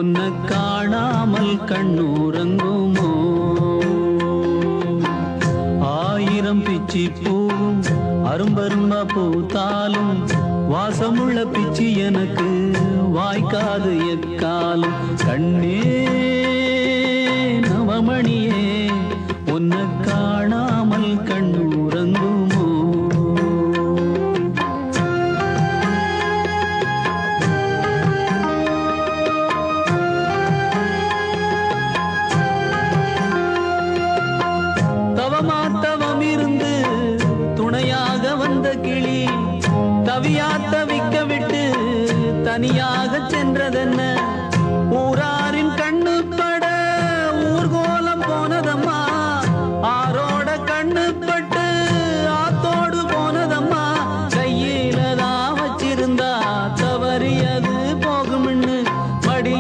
உன்னை காணாமல் கண்ணூரங்குமோ? ஆயிரம் பிச்சி பூவும் அரும்பரும்பா பூத்தாலும் வாசமுள்ள பிச்சி எனக்கு வாய்க்காது எக்காலும். கண்ணே நவமணியே உன்னை காணாமல் கண்ணூரங்குமோ? தவமாத்தவம் இருந்து துணையாக வந்த கிளி தவியா தவிக்க விட்டு தனியாக சென்றதென்ன?